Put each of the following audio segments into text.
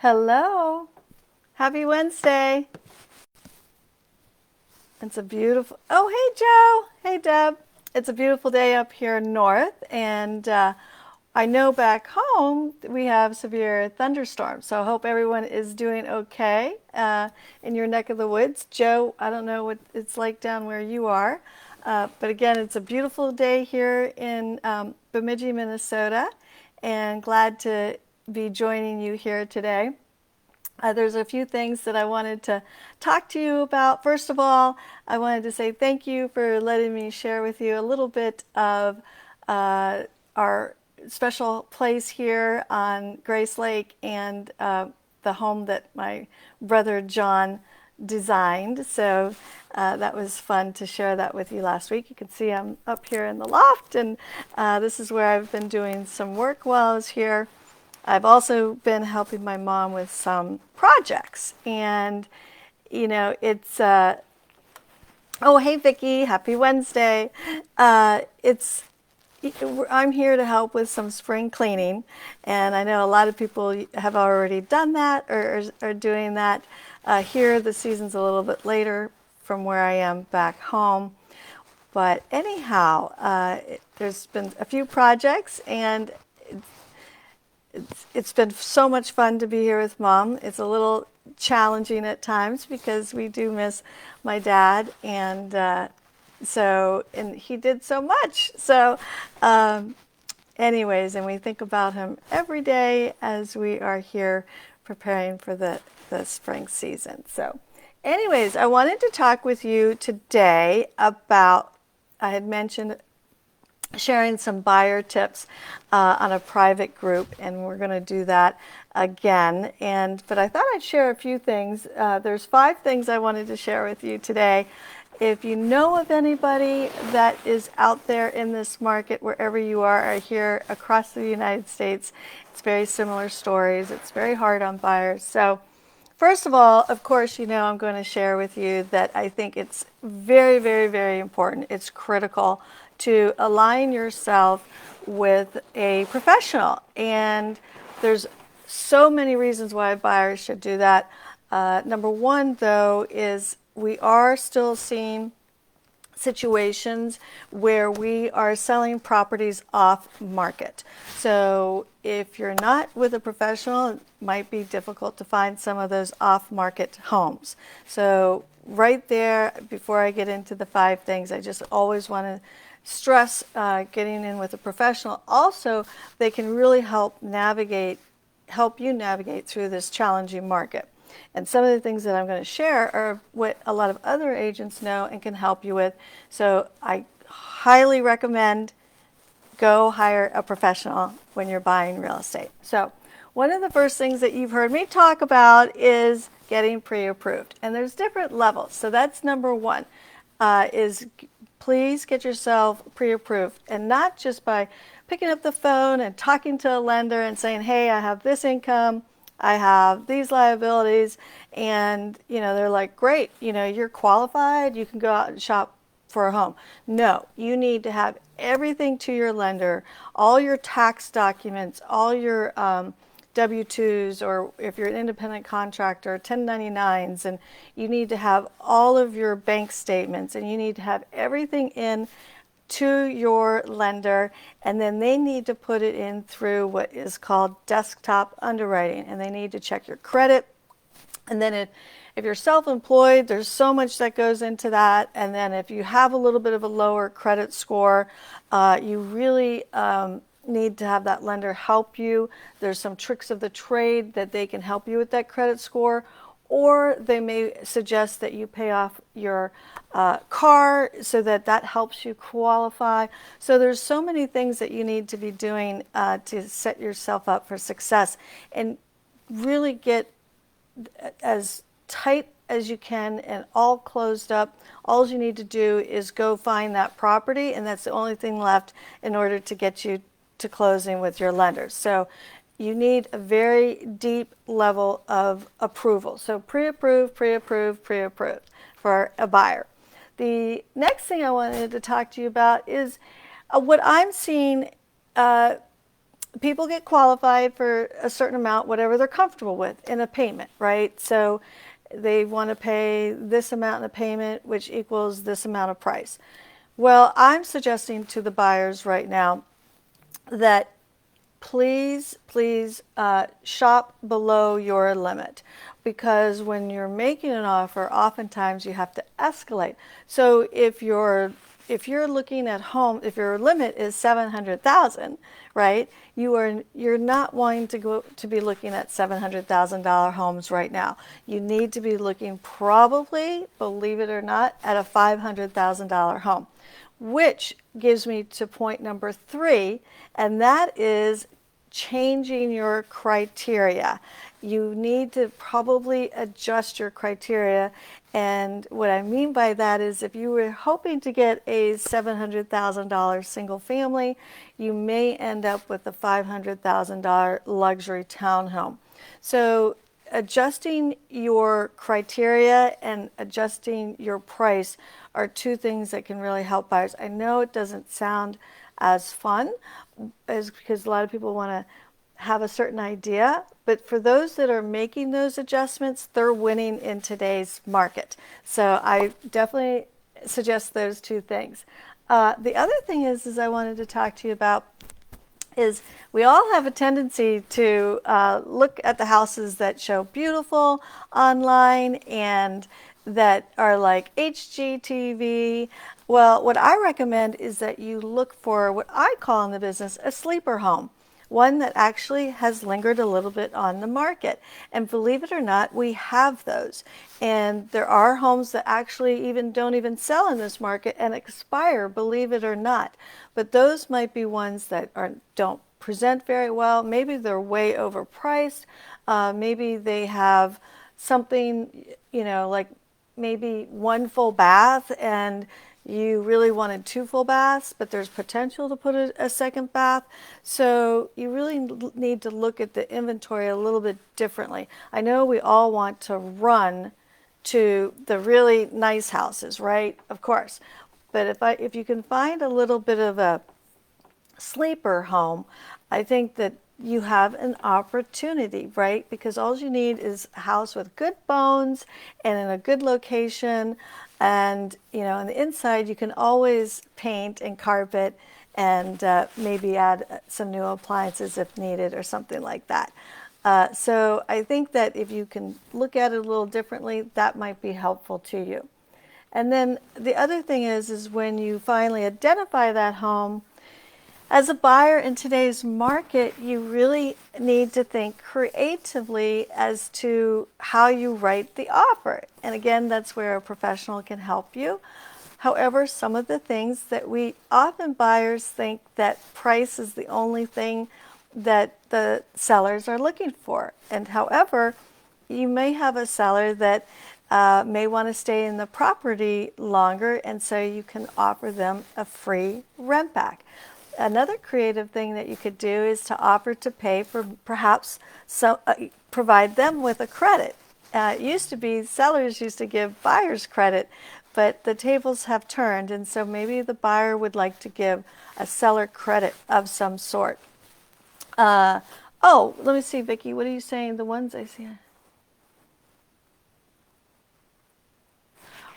Hello. Happy Wednesday. It's a beautiful, oh, hey, Joe. Hey, Deb. It's a beautiful day up here north, and I know back home we have severe thunderstorms, so I hope everyone is doing okay in your neck of the woods. Joe, I don't know what it's like down where you are, but again, it's a beautiful day here in Bemidji, Minnesota, and glad to be joining you here today. There's a few things that I wanted to talk to you about. First of all, I wanted to say thank you for letting me share with you a little bit of our special place here on Grace Lake and the home that my brother John designed. So that was fun to share that with you last week. You can see I'm up here in the loft, and this is where I've been doing some work while I was here. I've also been helping my mom with some projects, and it's oh, hey Vicki, happy Wednesday. It's I'm here to help with some spring cleaning, and I know a lot of people have already done that or are doing that. Here the season's a little bit later from where I am back home, but anyhow, there's been a few projects, and it's been so much fun to be here with Mom. It's a little challenging at times because we do miss my dad, and and he did so much. So anyways, and we think about him every day as we are here preparing for the spring season. So anyways, I wanted to talk with you today about, I had mentioned sharing some buyer tips on a private group, and we're going to do that again. But I thought I'd share a few things. There's 5 things I wanted to share with you today. If you know of anybody that is out there in this market, wherever you are here across the United States, it's very similar stories. It's very hard on buyers. So first of all, of course, I'm going to share with you that I think it's very, very, very important. It's critical to align yourself with a professional. And there's so many reasons why buyers should do that. Number one, though, is we are still seeing situations where we are selling properties off market. So if you're not with a professional, it might be difficult to find some of those off market homes. So right there, before I get into the 5 things, I just always want to stress getting in with a professional. Also, they can really help you navigate through this challenging market. And some of the things that I'm going to share are what a lot of other agents know and can help you with. So I highly recommend go hire a professional when you're buying real estate. So one of the first things that you've heard me talk about is getting pre-approved. And there's different levels. So that's number one, is please get yourself pre-approved, and not just by picking up the phone and talking to a lender and saying, hey, I have this income, I have these liabilities, and they're like, great, you're qualified, you can go out and shop for a home. No, you need to have everything to your lender, all your tax documents, all your W-2s, or if you're an independent contractor, 1099s, and you need to have all of your bank statements, and you need to have everything in to your lender, and then they need to put it in through what is called desktop underwriting, and they need to check your credit. And then if you're self-employed, there's so much that goes into that. And then if you have a little bit of a lower credit score, you really need to have that lender help you. There's some tricks of the trade that they can help you with that credit score, or they may suggest that you pay off your car so that helps you qualify. So there's so many things that you need to be doing to set yourself up for success, and really get as tight as you can and all closed up. All you need to do is go find that property, and that's the only thing left in order to get you to closing with your lenders. So you need a very deep level of approval. So pre-approved, pre-approved, pre-approved for a buyer. The next thing I wanted to talk to you about is what I'm seeing people get qualified for a certain amount, whatever they're comfortable with in a payment, right? So they want to pay this amount in a payment, which equals this amount of price. Well, I'm suggesting to the buyers right now that please shop below your limit, because when you're making an offer, oftentimes you have to escalate. So if you're looking at home, if your limit is 700,000, right? You're not wanting to be looking at $700,000 homes right now. You need to be looking, probably, believe it or not, at a $500,000 home, which gives me to point number 3, and that is changing your criteria. You need to probably adjust your criteria. And what I mean by that is, if you were hoping to get a $700,000 single family, you may end up with a $500,000 luxury townhome. So adjusting your criteria and adjusting your price are two things that can really help buyers. I know it doesn't sound as fun, as because a lot of people want to have a certain idea, but for those that are making those adjustments, they're winning in today's market. So I definitely suggest those two things. The other thing is I wanted to talk to you about is, we all have a tendency to look at the houses that show beautiful online and that are like HGTV. Well, what I recommend is that you look for what I call in the business a sleeper home, one that actually has lingered a little bit on the market. And believe it or not, we have those. And there are homes that actually don't even sell in this market and expire, believe it or not. But those might be ones that don't present very well. Maybe they're way overpriced. Maybe they have something, like maybe one full bath, and you really wanted 2 full baths, but there's potential to put a second bath. So you really need to look at the inventory a little bit differently. I know we all want to run to the really nice houses, right? Of course. But if you can find a little bit of a sleeper home, I think that you have an opportunity, right? Because all you need is a house with good bones and in a good location. And, on the inside, you can always paint and carpet and maybe add some new appliances if needed or something like that. So I think that if you can look at it a little differently, that might be helpful to you. And then the other thing is when you finally identify that home, as a buyer in today's market, you really need to think creatively as to how you write the offer. And again, that's where a professional can help you. However, some of the things that buyers think that price is the only thing that the sellers are looking for. And however, you may have a seller that may want to stay in the property longer, and so you can offer them a free rent back. Another creative thing that you could do is to offer to pay for perhaps provide them with a credit. It used to be sellers used to give buyers credit, but the tables have turned, and so maybe the buyer would like to give a seller credit of some sort. Let me see, Vicki, what are you saying? The ones I see.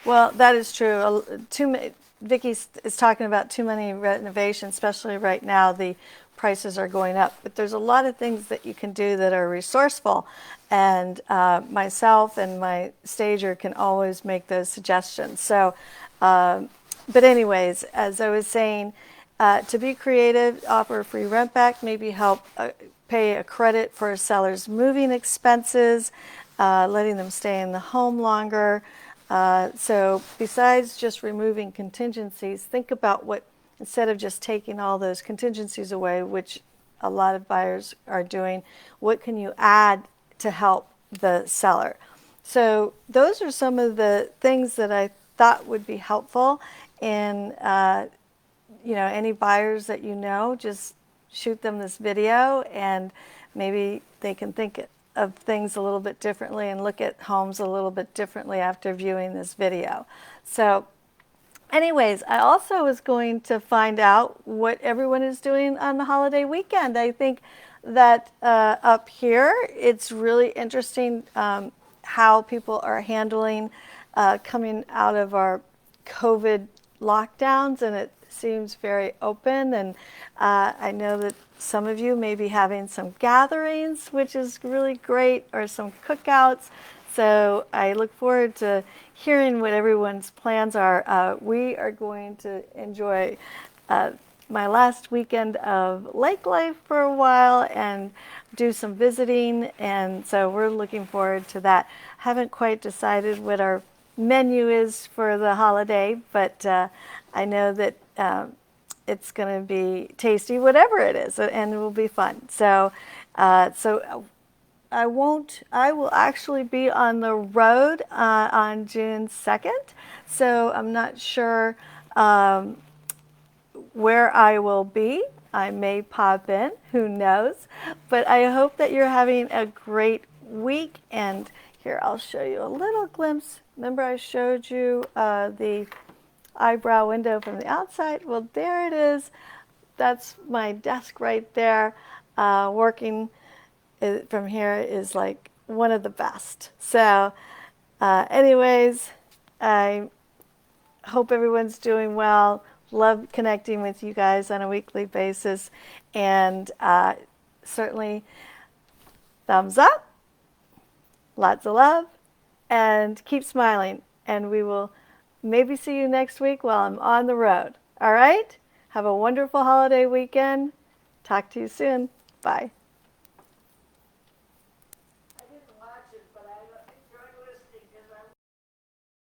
Well, that is true. Vicki is talking about too many renovations, especially right now. The prices are going up, but there's a lot of things that you can do that are resourceful, and myself and my stager can always make those suggestions. So, but anyways, as I was saying, to be creative, offer a free rent back, maybe help pay a credit for a seller's moving expenses, letting them stay in the home longer. So besides just removing contingencies, think about instead of just taking all those contingencies away, which a lot of buyers are doing, what can you add to help the seller? So those are some of the things that I thought would be helpful. And, any buyers that just shoot them this video, and maybe they can think of things a little bit differently and look at homes a little bit differently after viewing this video. So anyways, I also was going to find out what everyone is doing on the holiday weekend. I think that up here, it's really interesting how people are handling coming out of our COVID lockdowns, and it seems very open. And I know that some of you may be having some gatherings, which is really great, or some cookouts. So I look forward to hearing what everyone's plans are. We are going to enjoy my last weekend of lake life for a while and do some visiting. And so we're looking forward to that. Haven't quite decided what our menu is for the holiday, but I know that it's going to be tasty, whatever it is, and it will be fun. So, I won't. I will actually be on the road on June 2nd, so I'm not sure where I will be. I may pop in, who knows? But I hope that you're having a great week. And here, I'll show you a little glimpse. Remember I showed you the eyebrow window from the outside? Well, there it is. That's my desk right there. Working from here is like one of the best. So anyways, I hope everyone's doing well. Love connecting with you guys on a weekly basis. And certainly thumbs up, lots of love, and keep smiling. And we will maybe see you next week while I'm on the road. All right? Have a wonderful holiday weekend. Talk to you soon. Bye.